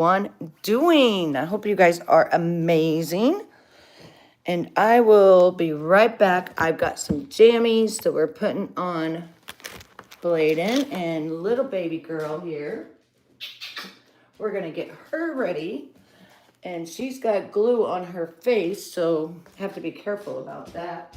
One doing. I hope you guys are amazing. And I will be right back. I've got some jammies that we're putting on Bladen and little baby girl here. We're going to get her ready. And she's got glue on her face, so have to be careful about that.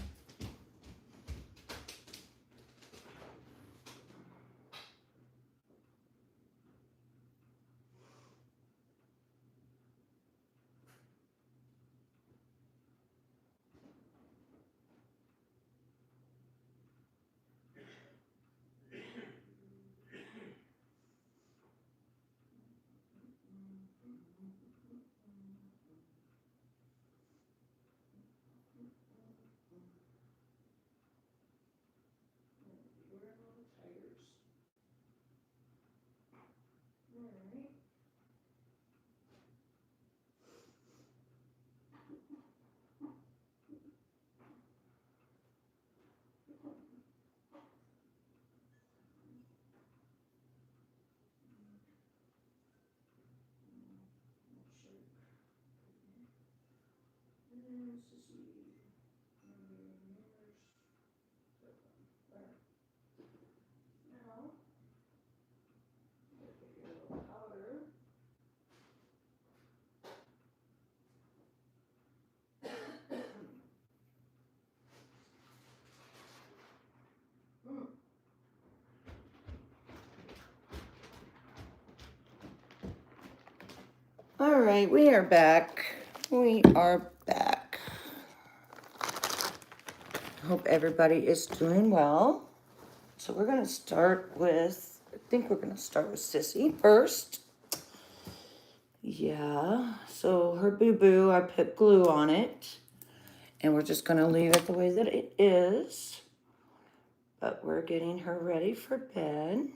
All right, we are back. We are back. Hope everybody is doing well. So we're going to start with, I think we're going to start with Sissy first. Yeah, so her boo-boo, I put glue on it. And we're just going to leave it the way that it is. But we're getting her ready for bed.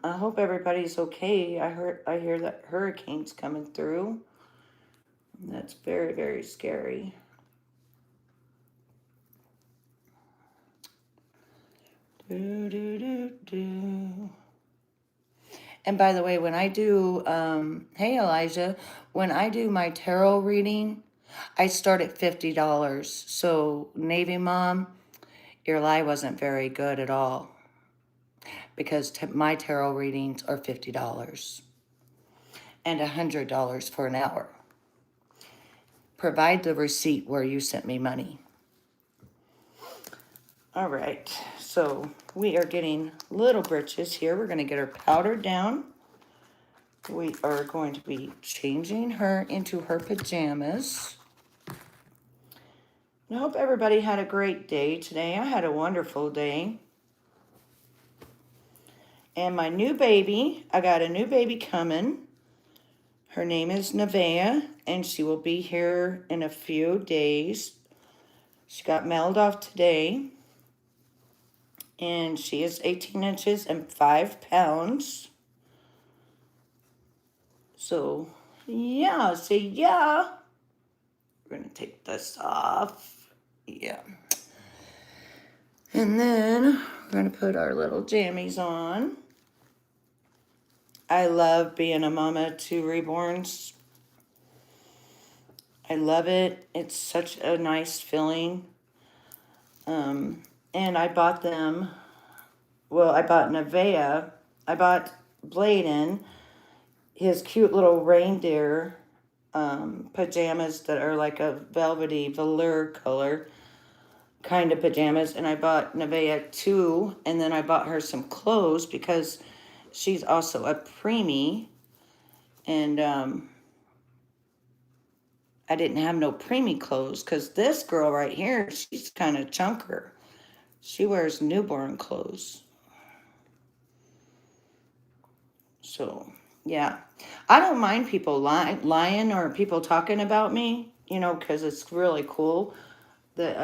I hope everybody's okay. I hear that hurricane's coming through. That's very, very scary. And by the way, when I do, hey Elijah, when I do my tarot reading, I start at $50. So Navy Mom, your lie wasn't very good at all, because my tarot readings are $50 and $100 for an hour. Provide the receipt where you sent me money. All right, so we are getting little britches here. We're going to get her powdered down. We are going to be changing her into her pajamas. I hope everybody had a great day today. I had a wonderful day. And my new baby, I got a new baby coming. Her name is Nevaeh, and she will be here in a few days. She got mailed off today. And she is 18 inches and 5 pounds. So, yeah, say yeah. We're going to take this off. Yeah. And then we're going to put our little jammies on. I love being a mama to reborns. I love it. It's such a nice feeling. And I bought them, well, I bought Nevaeh. I bought Bladen his cute little reindeer pajamas that are like a velvety velour color kind of pajamas. And I bought Nevaeh 2, and then I bought her some clothes because she's also a preemie. And I didn't have no preemie clothes because this girl right here, she's kind of chunker. She wears newborn clothes. So, yeah. I don't mind people lying or people talking about me, you know, because it's really cool that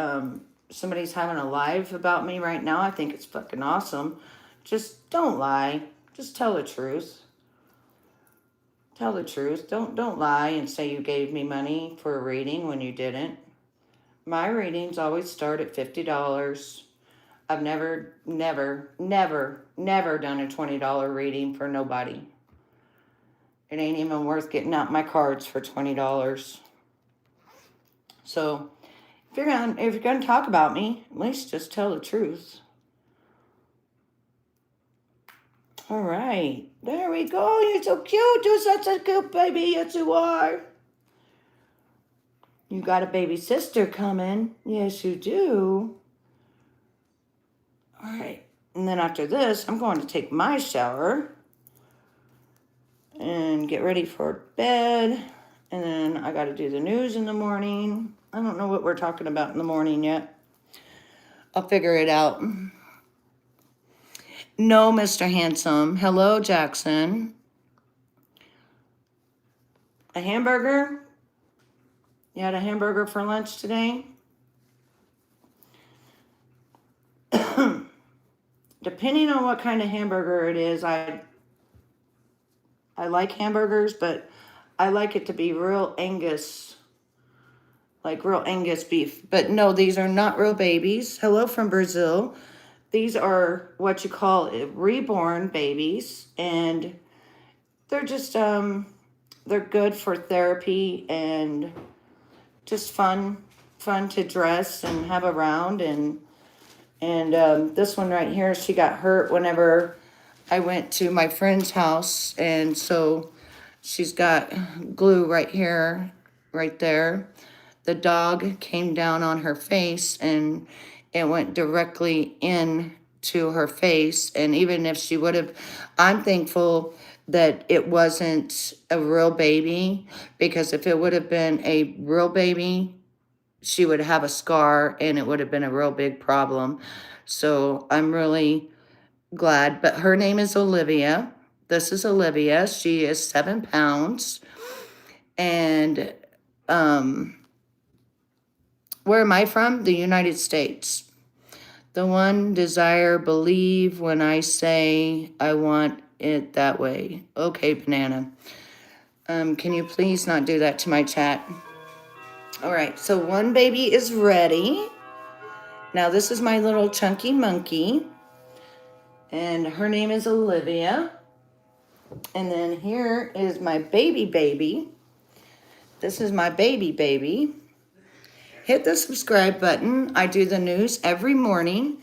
somebody's having a live about me right now. I think it's fucking awesome. Just don't lie. Just tell the truth. Tell the truth. Don't lie and say you gave me money for a reading when you didn't. My readings always start at $50. I've never done a $20 reading for nobody. It ain't even worth getting out my cards for $20. So if you're gonna talk about me, at least just tell the truth. All right, there we go. You're so cute. You're such a cute baby. Yes, you are. You got a baby sister coming. Yes, you do. All right, and then after this, I'm going to take my shower and get ready for bed. And then I got to do the news in the morning. I don't know what we're talking about in the morning yet. I'll figure it out. No, Mr. Handsome. Hello, Jackson. A hamburger? You had a hamburger for lunch today? Depending on what kind of hamburger it is, I like hamburgers, but I like it to be real Angus, like real Angus beef. But no, these are not real babies. Hello from Brazil. These are what you call reborn babies, and they're just they're good for therapy and just fun to dress and have around. And this one right here, she got hurt whenever I went to my friend's house, and so she's got glue right here, right there. The dog came down on her face, and it went directly in to her face. And even if she would have, I'm thankful that it wasn't a real baby, because if it would have been a real baby, she would have a scar and it would have been a real big problem. So I'm really glad. But her name is Olivia. This is Olivia. She is 7 pounds. And where am I from? The United States. The one desire, believe when I say I want it that way. Okay, banana. Can you please not do that to my chat? All right, so one baby is ready. Now this is my little chunky monkey, and her name is Olivia. And then here is my baby. This is my baby. Hit the subscribe button. I do the news every morning,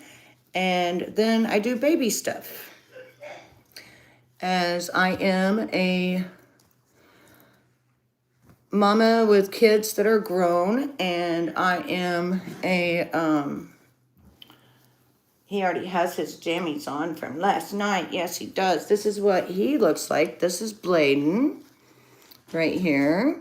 and then I do baby stuff. As I am a mama with kids that are grown, and I am a, he already has his jammies on from last night. Yes, he does. This is what he looks like. This is Bladen right here.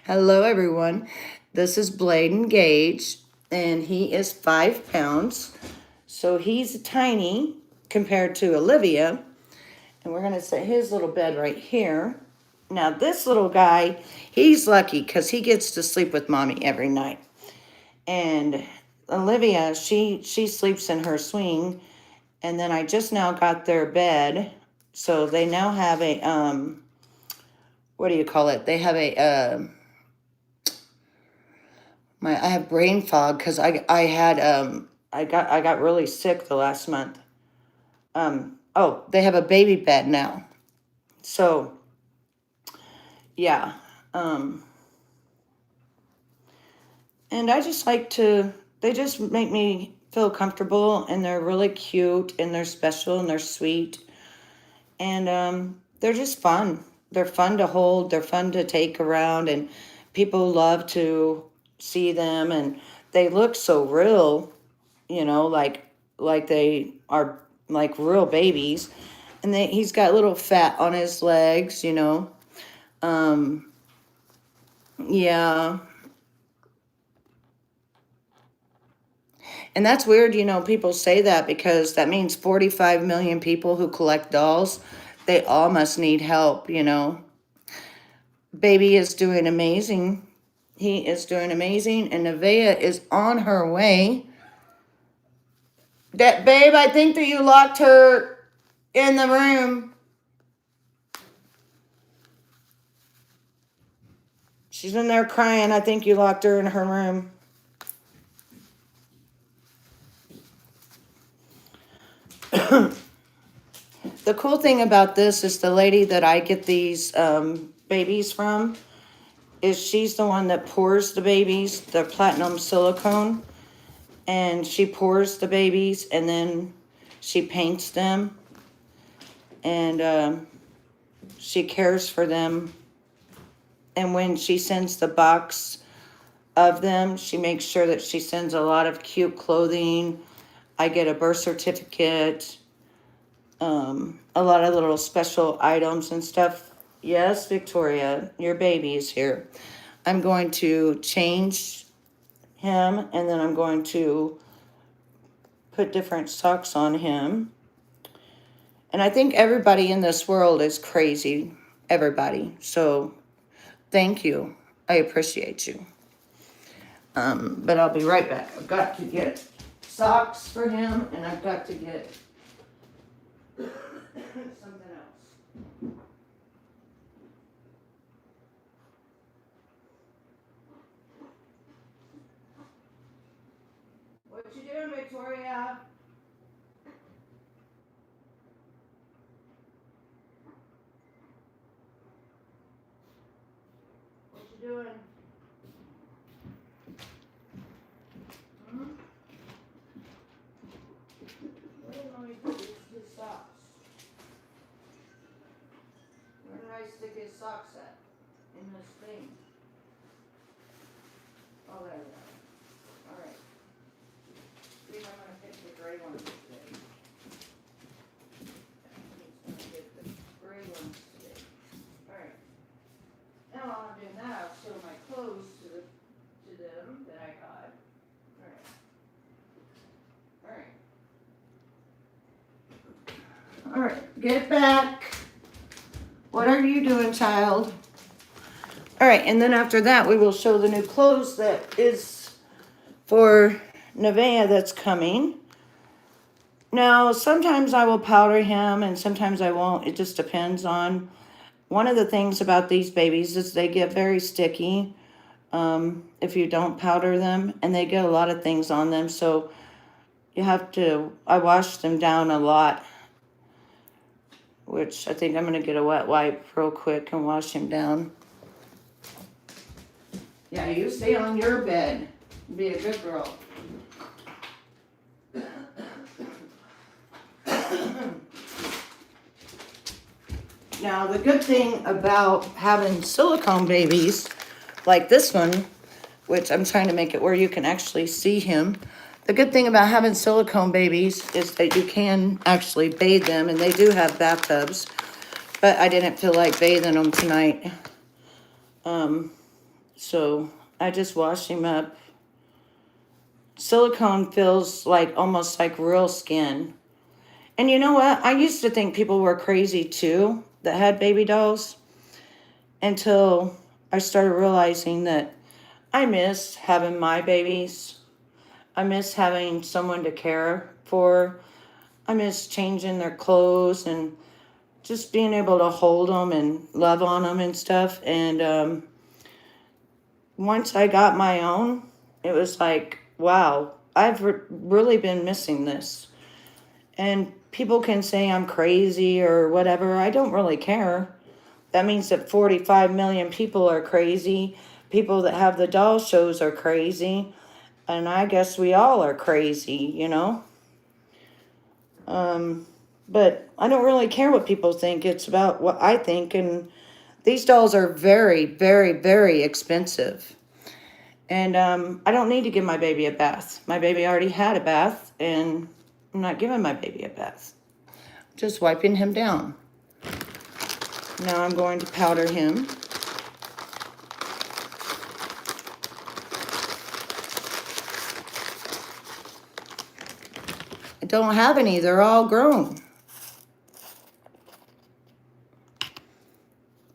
Hello, everyone. This is Bladen Gage, and he is 5 pounds. So he's tiny compared to Olivia. And we're going to set his little bed right here. Now, this little guy, he's lucky because he gets to sleep with mommy every night. And Olivia, she sleeps in her swing. And then I just now got their bed. So they now have a, what do you call it? They have a, I have brain fog because I got really sick the last month. Oh, they have a baby bed now. So, yeah. And I just like to, they just make me feel comfortable, and they're really cute, and they're special, and they're sweet. And they're just fun. They're fun to hold. They're fun to take around, and people love to see them, and they look so real, you know, like they are like real babies. And he's got little fat on his legs, you know. Yeah. And that's weird, you know, people say that because that means 45 million people who collect dolls, they all must need help, you know. Baby is doing amazing. He is doing amazing, and Nevaeh is on her way. That babe, I think that you locked her in the room. She's in there crying. I think you locked her in her room. The cool thing about this is the lady that I get these babies from is she's the one that pours the babies, the platinum silicone, and she pours the babies and then she paints them and she cares for them. And when she sends the box of them, she makes sure that she sends a lot of cute clothing. I get a birth certificate, a lot of little special items and stuff. Yes, Victoria, your baby is here. I'm going to change him and then I'm going to put different socks on him. And I think everybody in this world is crazy. Everybody. So thank you. I appreciate you. But I'll be right back. I've got to get socks for him and I've got to get something else. What you doing, Victoria? What you doing? Where did Mommy put his socks? Where did I stick his socks at? In this thing. Oh, there we are. Alright. I think I'm going to pick the gray ones today. I'm just going to get the gray ones today. Alright. Now while I'm doing that, I'll show my clothes to them that I got. Alright. Alright, get back. What are you doing, child? Alright, and then after that, we will show the new clothes that is for Nevaeh that's coming. Now, sometimes I will powder him and sometimes I won't. It just depends on. One of the things about these babies is they get very sticky if you don't powder them, and they get a lot of things on them. So you have to, I wash them down a lot, which I think I'm going to get a wet wipe real quick and wash him down. Yeah, you stay on your bed. Be a good girl. Now, the good thing about having silicone babies, like this one, which I'm trying to make it where you can actually see him. The good thing about having silicone babies is that you can actually bathe them, and they do have bathtubs, but I didn't feel like bathing them tonight. So I just washed him up. Silicone feels like almost like real skin. And you know what? I used to think people were crazy too that had baby dolls until I started realizing that I miss having my babies. I miss having someone to care for. I miss changing their clothes and just being able to hold them and love on them and stuff. And once I got my own, it was like, wow, I've really been missing this. And people can say I'm crazy or whatever. I don't really care. That means that 45 million people are crazy. People that have the doll shows are crazy. And I guess we all are crazy, you know? But I don't really care what people think. It's about what I think. And these dolls are very, very, very expensive. And I don't need to give my baby a bath. My baby already had a bath, and I'm not giving my baby a bath. Just wiping him down. Now I'm going to powder him. I don't have any. They're all grown.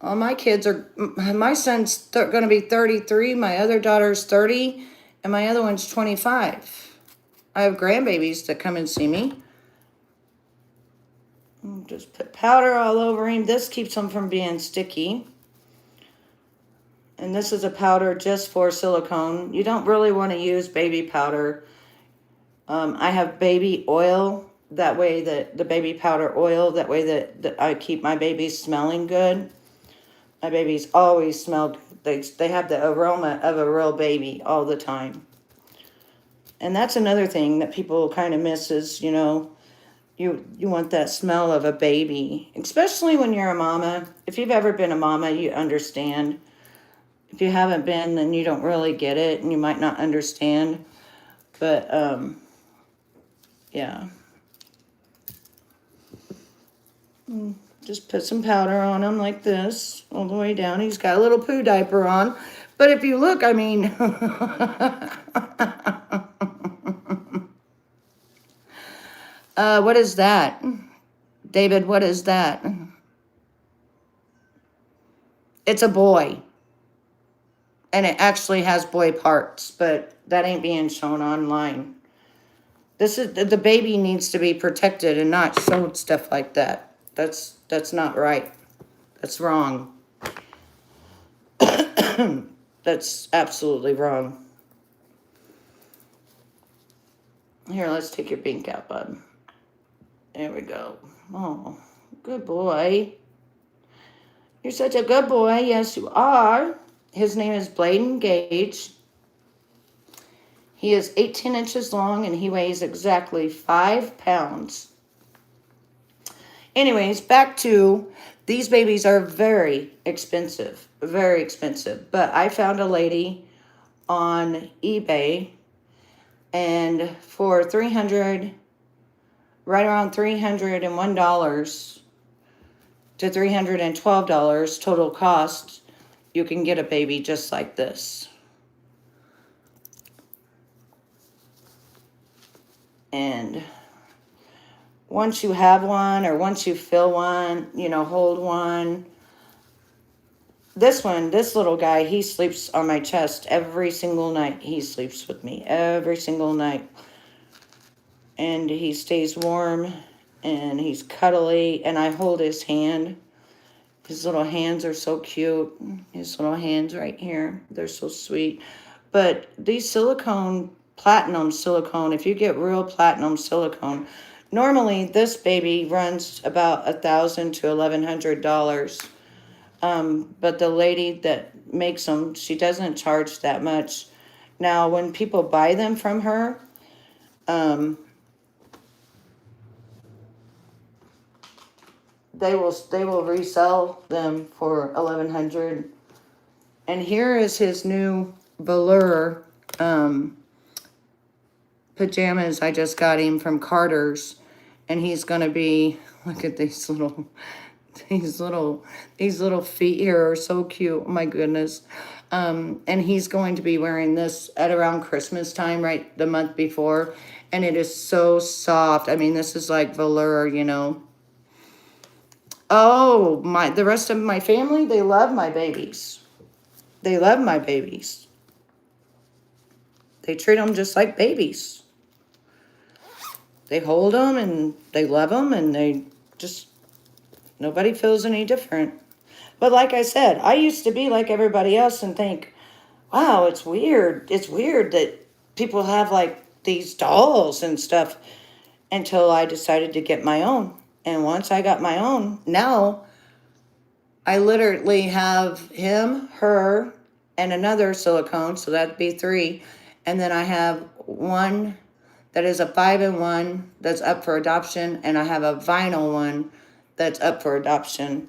All my kids are, my son's going to be 33, my other daughter's 30, and my other one's 25. I have grandbabies that come and see me. Just put powder all over him. This keeps him from being sticky. And this is a powder just for silicone. You don't really want to use baby powder. I have baby oil. That way the baby powder oil, that way that I keep my babies smelling good. My babies always smell good. They have the aroma of a real baby all the time. And that's another thing that people kind of miss is, you know, you want that smell of a baby, especially when you're a mama. If you've ever been a mama, you understand. If you haven't been, then you don't really get it, and you might not understand. But, yeah. Just put some powder on him like this, all the way down. He's got a little poo diaper on. But if you look, I mean... what is that? David, what is that? It's a boy. And it actually has boy parts, but that ain't being shown online. This is the baby needs to be protected and not showed stuff like that. That's not right. That's wrong. That's absolutely wrong. Here, let's take your bean cap, bud. There we go. Oh, good boy. You're such a good boy. Yes, you are. His name is Bladen Gage. He is 18 inches long and he weighs exactly 5 pounds. Anyways, back to these babies are very expensive. Very expensive. But I found a lady on eBay and for right around $301 to $312 total cost, you can get a baby just like this. And once you have one, or once you fill one, you know, hold one. This little guy, he sleeps on my chest every single night. He sleeps with me every single night. And he stays warm, and he's cuddly, and I hold his hand. His little hands are so cute. His little hands right here, they're so sweet. But these platinum silicone, if you get real platinum silicone, normally this baby runs about $1,000 to $1,100. But the lady that makes them, she doesn't charge that much. Now, when people buy them from her, they will resell them for $1,100. And here is his new velour pajamas. I just got him from Carter's, and he's gonna be, look at these little feet here are so cute. Oh my goodness. And he's going to be wearing this at around Christmas time, right, the month before, and it is so soft. I mean, this is like velour, you know. Oh, the rest of my family, they love my babies. They love my babies. They treat them just like babies. They hold them and they love them, and they just, nobody feels any different. But like I said, I used to be like everybody else and think, wow, it's weird. It's weird that people have like these dolls and stuff, until I decided to get my own. And once I got my own, now I literally have him, her, and another silicone, so that'd be 3. And then I have one that is a 5-in-1 that's up for adoption, and I have a vinyl one that's up for adoption.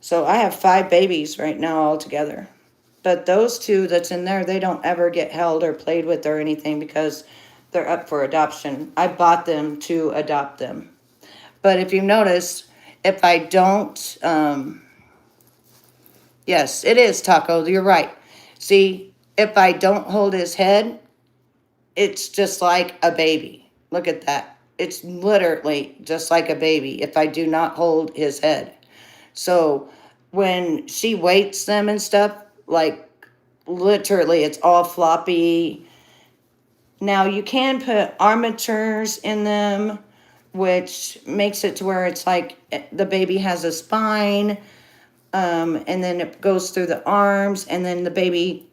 So I have 5 babies right now altogether. But those 2 that's in there, they don't ever get held or played with or anything because they're up for adoption. I bought them to adopt them. But if you notice, if I don't, yes, it is Taco, you're right. See, if I don't hold his head, it's just like a baby. Look at that. It's literally just like a baby if I do not hold his head. So when she weights them and stuff, like literally it's all floppy. Now you can put armatures in them, which makes it to where it's like the baby has a spine. And then it goes through the arms, and then the baby,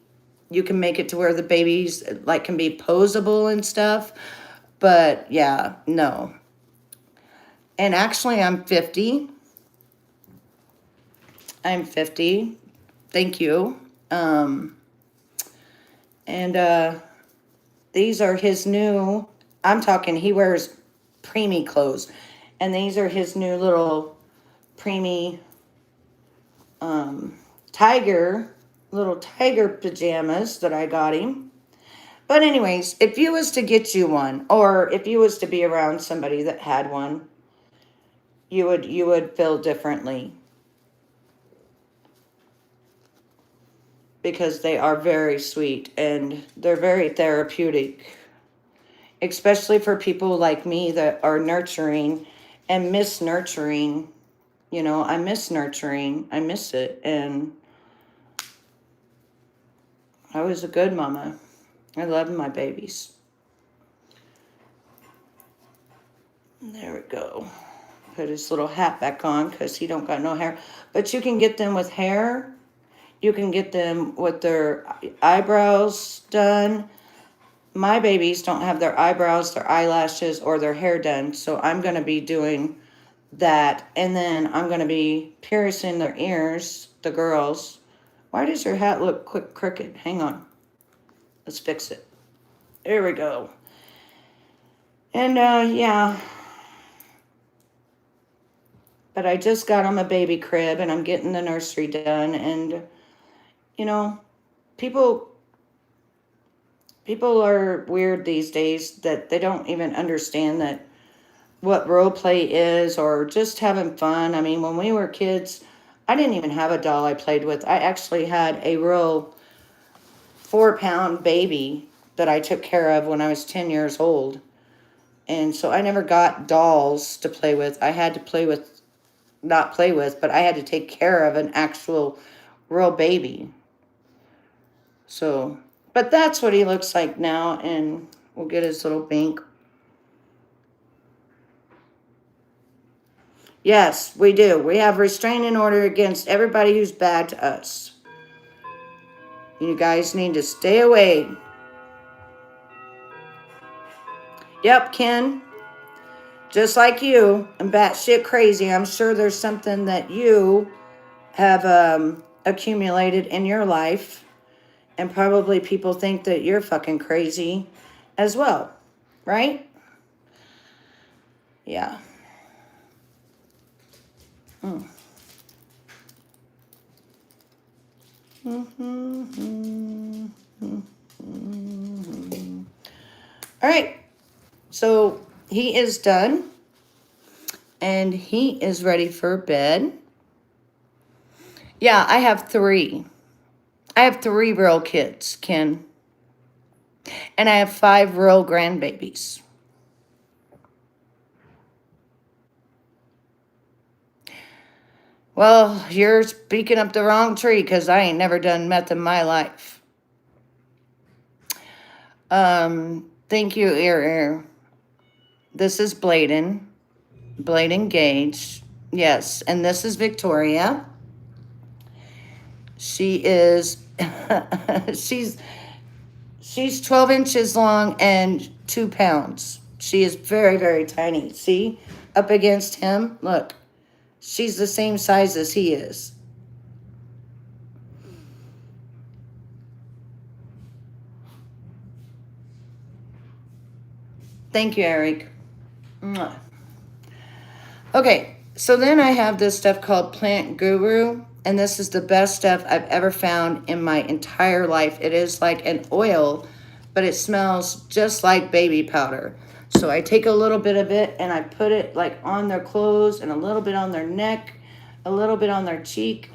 you can make it to where the babies like can be posable and stuff. But yeah, no. And actually, I'm 50. I'm 50. Thank you. And these are his new, I'm talking, he wears preemie clothes. And these are his new little preemie little tiger pajamas that I got him. But anyways, if you was to get you one, or if you was to be around somebody that had one, you would feel differently. Because they are very sweet and they're very therapeutic. Especially for people like me that are nurturing and miss nurturing. You know, I miss nurturing. I miss it. And I was a good mama. I love my babies. There we go. Put his little hat back on because he don't got no hair. But you can get them with hair. You can get them with their eyebrows done. My babies don't have their eyebrows, their eyelashes, or their hair done. So I'm going to be doing that. And then I'm going to be piercing their ears, the girls. Why does your hat look crooked? Hang on. Let's fix it. There we go. And yeah. But I just got them a baby crib and I'm getting the nursery done. And, you know, people are weird these days that they don't even understand that what role play is or just having fun. I mean, when we were kids, I didn't even have a doll I played with. I actually had a real 4-pound baby that I took care of when I was 10 years old. And so I never got dolls to play with. I had to not play with, but I had to take care of an actual real baby. So, but that's what he looks like now, and we'll get his little bank. Yes, we do. We have restraining order against everybody who's bad to us. You guys need to stay away. Yep, Ken. Just like you, I'm batshit crazy. I'm sure there's something that you have accumulated in your life. And probably people think that you're fucking crazy as well. Right? Yeah. Mm. All right. So he is done. And he is ready for bed. Yeah, I have 3. I have 3 real kids, Ken. And I have 5 real grandbabies. Well, you're speaking up the wrong tree because I ain't never done meth in my life. Thank you, Ear. This is Bladen Gage. Yes, and this is Victoria. She is, she's 12 inches long and 2 pounds. She is very, very tiny. See, up against him, look. She's the same size as he is. Thank you, Eric. Okay, so then I have this stuff called Plant Guru, and this is the best stuff I've ever found in my entire life. It is like an oil, but it smells just like baby powder. So I take a little bit of it and I put it like on their clothes and a little bit on their neck, a little bit on their cheek,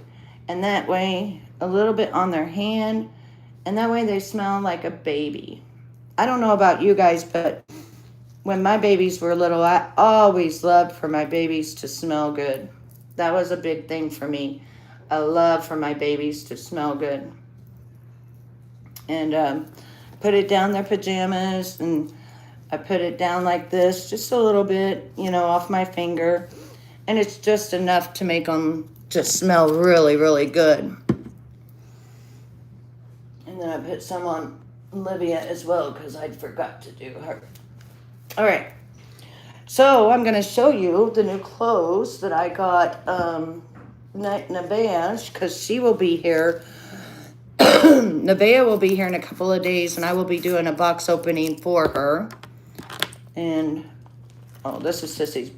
and that way a little bit on their hand, and that way they smell like a baby. I don't know about you guys, but when my babies were little, I always loved for my babies to smell good. That was a big thing for me. A love for my babies to smell good. And put it down their pajamas, and I put it down like this, just a little bit, off my finger. And it's just enough to make them just smell really, really good. And then I put some on Olivia as well because I forgot to do her. All right. So I'm going to show you the new clothes that I got Nevaeh, because she will be here. Nevaeh will be here in a couple of days, and I will be doing a box opening for her. And, oh, this is Sissy's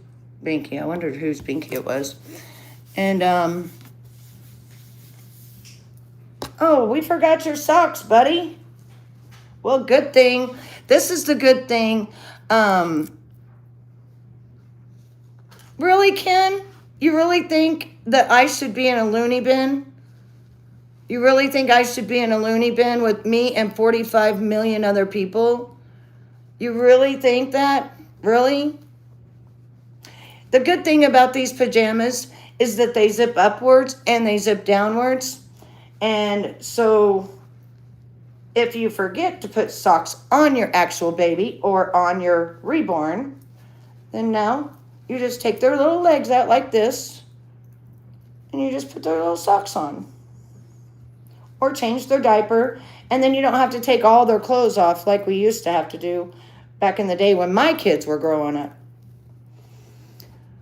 binky. I wondered whose binky it was. And, oh, we forgot your socks, buddy. Well, good thing. This is the good thing. Really, Ken? You really think that I should be in a loony bin? You really think I should be in a loony bin with me and 45 million other people? You really think that? Really? The good thing about these pajamas is that they zip upwards and they zip downwards. And so if you forget to put socks on your actual baby or on your reborn, then now you just take their little legs out like this and you just put their little socks on. Or change their diaper, and then you don't have to take all their clothes off like we used to have to do back in the day when my kids were growing up.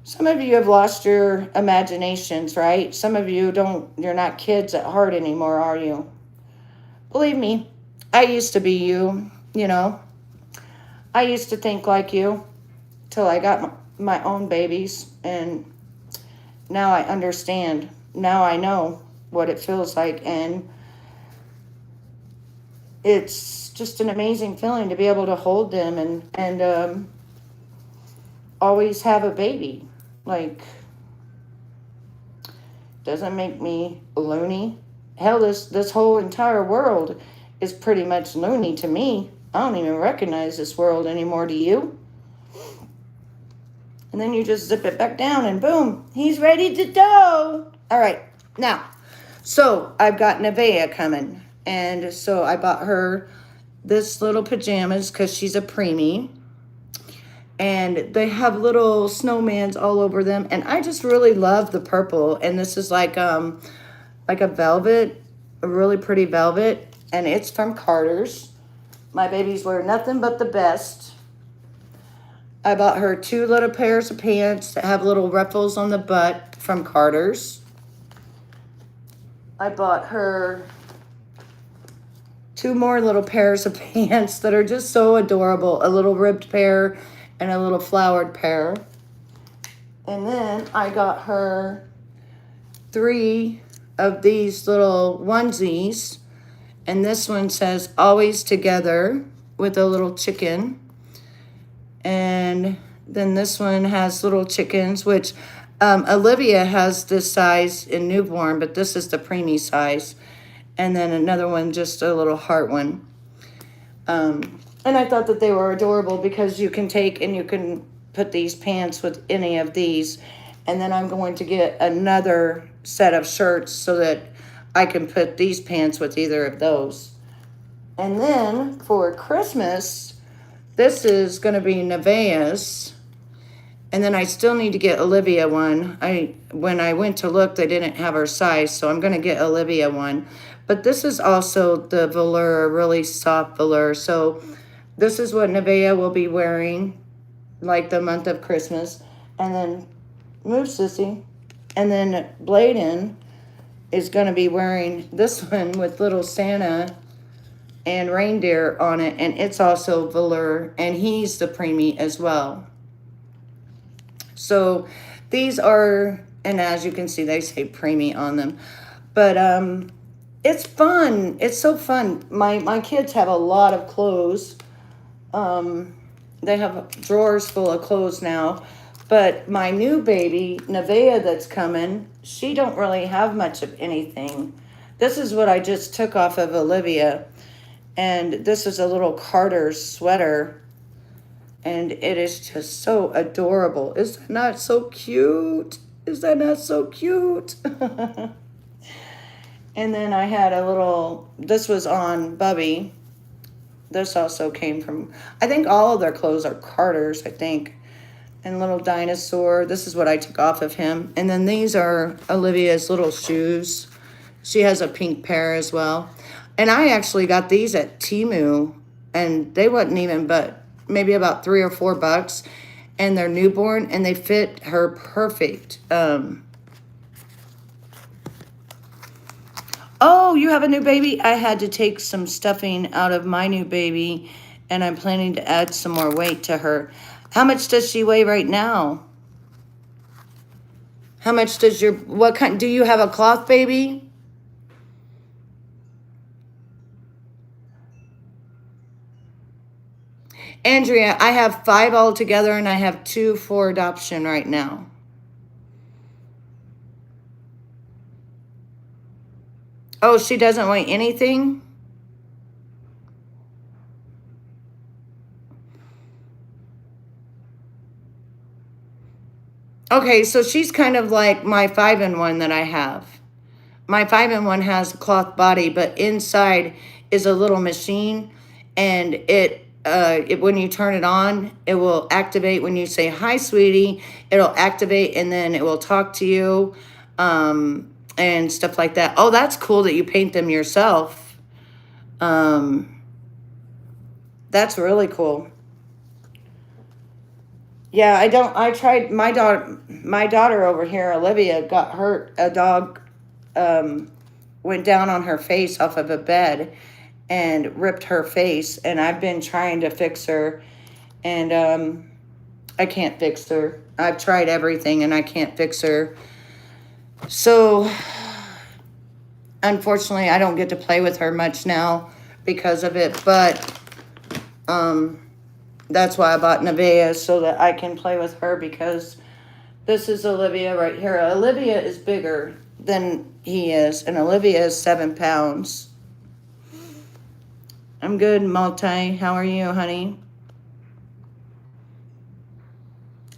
Some of you have lost your imaginations, right? Some of you you're not kids at heart anymore, are you? Believe me, I used to be you, you know. I used to think like you till I got my own babies, and now I understand. Now I know what it feels like, and it's just an amazing feeling to be able to hold them and always have a baby. Like, doesn't make me loony. Hell, this whole entire world is pretty much loony to me. I don't even recognize this world anymore, do you? And then you just zip it back down and boom, he's ready to go. All right, now, so I've got Nevaeh coming. And so I bought her this little pajamas because she's a preemie. And they have little snowmans all over them. And I just really love the purple. And this is like a velvet, a really pretty velvet. And it's from Carter's. My babies wear nothing but the best. I bought her 2 little pairs of pants that have little ruffles on the butt from Carter's. I bought her 2 more little pairs of pants that are just so adorable. A little ribbed pair and a little flowered pair. And then I got her 3 of these little onesies. And this one says always together with a little chicken. And then this one has little chickens, which Olivia has this size in newborn, but this is the preemie size. And then another one, just a little heart one. And I thought that they were adorable because you can take and you can put these pants with any of these. And then I'm going to get another set of shirts so that I can put these pants with either of those. And then for Christmas, this is going to be Nevaeh's. And then I still need to get Olivia one. When I went to look, they didn't have her size, so I'm going to get Olivia one. But this is also the velour, really soft velour. So this is what Nevaeh will be wearing, like the month of Christmas. And then, move, Sissy. And then Bladen is going to be wearing this one with little Santa and reindeer on it. And it's also velour. And he's the preemie as well. So these are, and as you can see, they say preemie on them. But it's fun. It's so fun. My kids have a lot of clothes. They have drawers full of clothes now. But my new baby, Nevaeh, that's coming, she don't really have much of anything. This is what I just took off of Olivia. And this is a little Carter sweater. And it is just so adorable. Is that not so cute? Is that not so cute? And then I had a little, this was on Bubby. This also came from, I think all of their clothes are Carter's, I think. and little dinosaur. This is what I took off of him. And then these are Olivia's little shoes. She has a pink pair as well. And I actually got these at Temu, and they wasn't even but maybe about $3 or $4. And they're newborn, and they fit her perfect. Oh, you have a new baby? I had to take some stuffing out of my new baby, and I'm planning to add some more weight to her. How much does she weigh right now? How much does what kind, do you have a cloth baby? Andrea, I have 5 altogether, and I have 2 for adoption right now. Oh, she doesn't weigh anything? Okay, so she's kind of like my 5-in-1 that I have. My 5-in-1 has a cloth body, but inside is a little machine, and when you turn it on, it will activate when you say, "Hi, sweetie." It'll activate, and then it will talk to you, and stuff like that. Oh, that's cool that you paint them yourself. That's really cool. Yeah, I tried, my daughter over here, Olivia, got hurt. A dog went down on her face off of a bed and ripped her face, and I've been trying to fix her, and I can't fix her. I've tried everything, and I can't fix her. So, unfortunately, I don't get to play with her much now because of it, but that's why I bought Nevaeh, so that I can play with her, because this is Olivia right here. Olivia is bigger than he is, and Olivia is 7 pounds. I'm good, Multi. How are you, honey?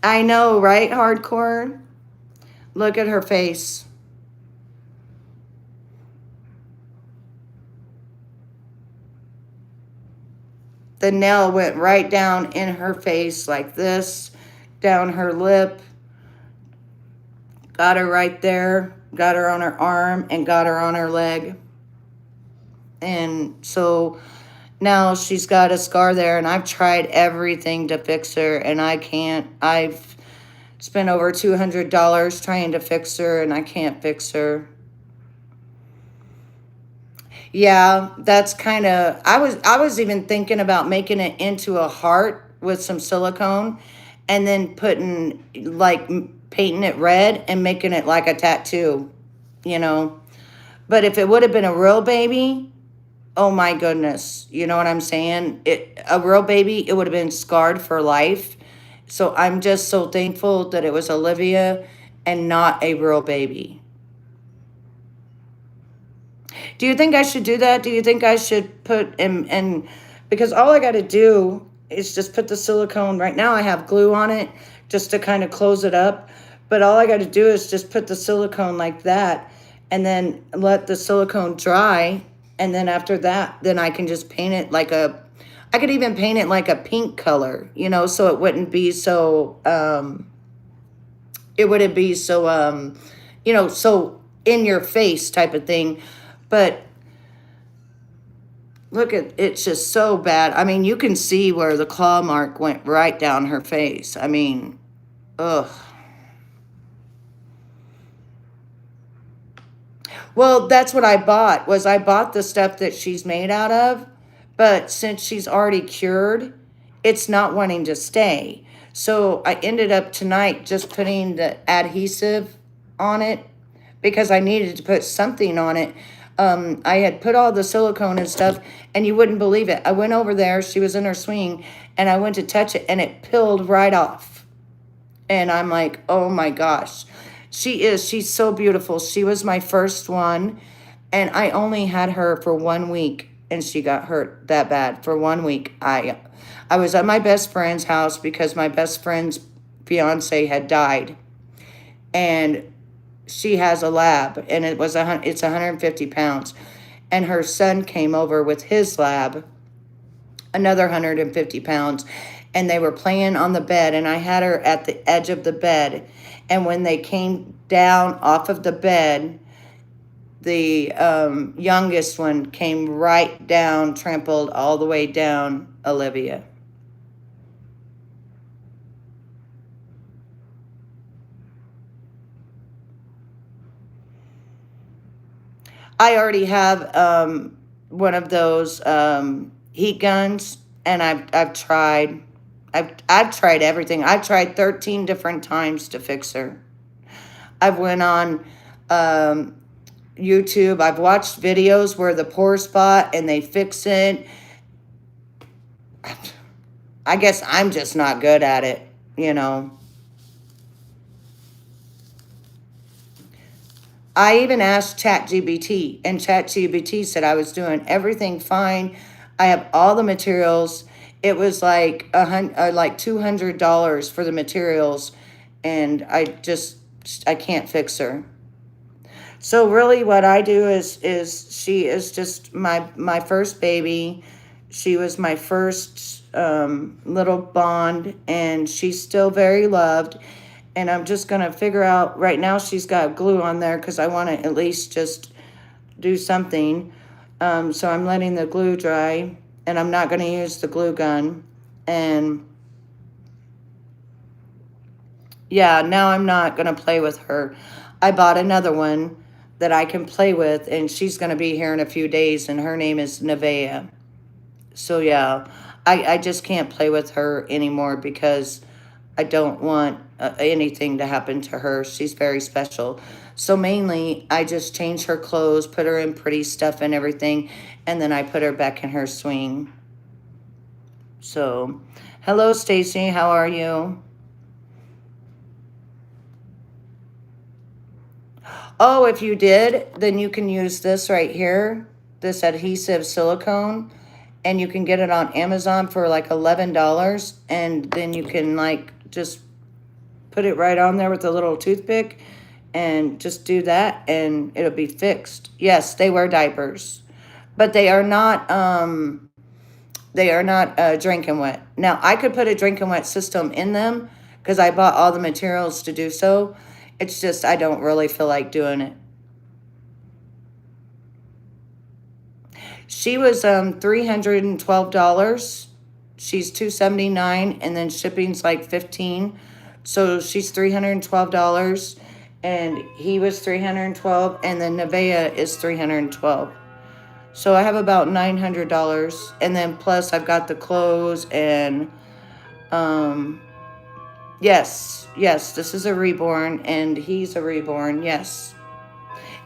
I know, right, Hardcore? Look at her face. The nail went right down in her face like this, down her lip. Got her right there, got her on her arm, and got her on her leg. And so now she's got a scar there, and I've tried everything to fix her, and I can't. I've spent over $200 trying to fix her, and I can't fix her. Yeah, that's kind of, I was even thinking about making it into a heart with some silicone, and then putting, like, painting it red and making it like a tattoo, you know. But if it would have been a real baby, oh my goodness, you know what I'm saying? A real baby, it would have been scarred for life. So I'm just so thankful that it was Olivia and not a real baby. Do you think I should do that? Do you think I should put and because all I got to do is just put the silicone. Right now I have glue on it just to kind of close it up. But all I got to do is just put the silicone like that, and then let the silicone dry. And then after that, then I can just paint it like I could even paint it like a pink color, you know, so it wouldn't be so, you know, so in your face type of thing. But look at, it's just so bad. I mean, you can see where the claw mark went right down her face. I mean, ugh. Well, that's what I bought, was I bought the stuff that she's made out of, but since she's already cured, it's not wanting to stay. So I ended up tonight just putting the adhesive on it because I needed to put something on it. I had put all the silicone and stuff, and you wouldn't believe it. I went over there, she was in her swing, and I went to touch it, and it peeled right off. And I'm like, oh my gosh. She's so beautiful. She was my first one, and I only had her for 1 week, and she got hurt that bad. For 1 week, I was at my best friend's house because my best friend's fiance had died, and she has a lab, and it's 150 pounds, and her son came over with his lab, another 150 pounds, and they were playing on the bed, and I had her at the edge of the bed. And when they came down off of the bed, the youngest one came right down, trampled all the way down Olivia. I already have one of those heat guns, and I've tried. I've tried everything. I've tried 13 different times to fix her. I've went on YouTube. I've watched videos where the pore spot and they fix it. I guess I'm just not good at it, you know. I even asked ChatGPT, and ChatGPT said I was doing everything fine. I have all the materials. It was like $200 for the materials, and I can't fix her. So really, what I do is she is just my first baby. She was my first little bond, and she's still very loved. And I'm just going to figure out, right now she's got glue on there because I want to at least just do something. So I'm letting the glue dry, and I'm not going to use the glue gun. And yeah, now I'm not going to play with her. I bought another one that I can play with, and she's going to be here in a few days, and her name is Nevaeh. So yeah, I just can't play with her anymore because I don't want anything to happen to her. She's very special. So mainly, I just change her clothes, put her in pretty stuff and everything, and then I put her back in her swing. So, hello, Stacy. How are you? Oh, if you did, then you can use this right here, this adhesive silicone, and you can get it on Amazon for like $11, and then you can like just put it right on there with a little toothpick and just do that, and it'll be fixed. Yes, they wear diapers, but they are not drinking wet. Now, I could put a drinking wet system in them because I bought all the materials to do so. It's just I don't really feel like doing it. She was $312. She's $279, and then shipping's like $15. So she's $312, and he was $312, and then Nevaeh is $312. So I have about $900, and then plus I've got the clothes and yes, this is a reborn, and he's a reborn, yes.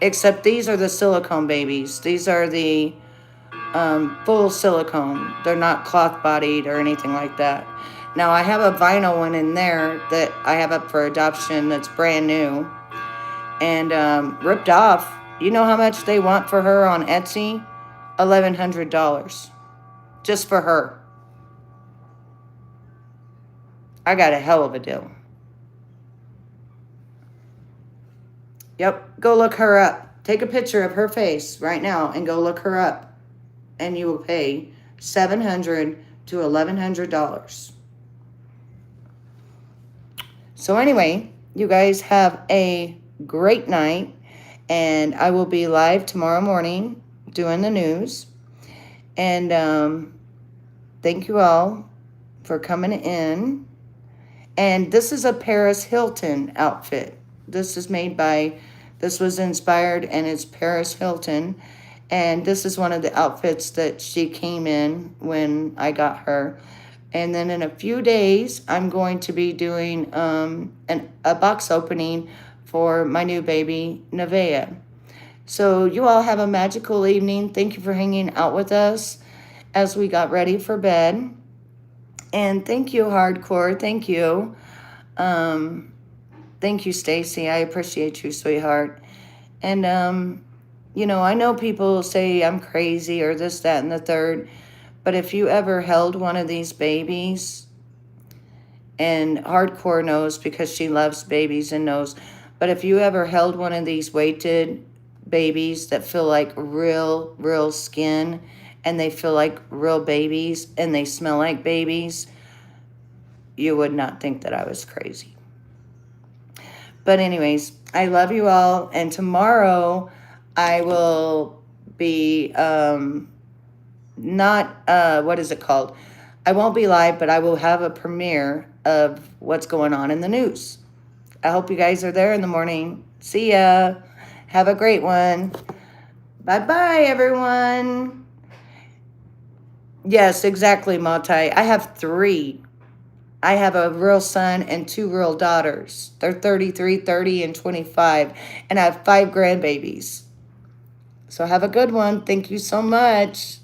Except these are the silicone babies. These are the full silicone. They're not cloth bodied or anything like that. Now I have a vinyl one in there that I have up for adoption that's brand new and ripped off. You know how much they want for her on Etsy? $1,100 just for her. I got a hell of a deal. Yep, go look her up. Take a picture of her face right now and go look her up. And you will pay $700 to $1,100. So anyway, you guys have a great night. And I will be live tomorrow morning doing the news. And thank you all for coming in. And this is a Paris Hilton outfit. This was inspired, and it's Paris Hilton. And this is one of the outfits that she came in when I got her. And then in a few days, I'm going to be doing a box opening for my new baby, Nevaeh. So you all have a magical evening. Thank you for hanging out with us as we got ready for bed. And thank you, Hardcore. Thank you. Thank you, Stacy. I appreciate you, sweetheart. And, you know, I know people say I'm crazy or this, that, and the third. But if you ever held one of these babies, and Hardcore knows because she loves babies and knows, but if you ever held one of these weighted babies that feel like real skin, and they feel like real babies, and they smell like babies, you would not think that I was crazy. But anyways, I love you all. And tomorrow I will be not what is it called? I won't be live, but I will have a premiere of what's going on in the news. I hope you guys are there in the morning. See ya. Have a great one. Bye-bye, everyone. Yes, exactly, Maltai. I have 3. I have a real son and 2 real daughters. They're 33, 30, and 25. And I have 5 grandbabies. So have a good one. Thank you so much.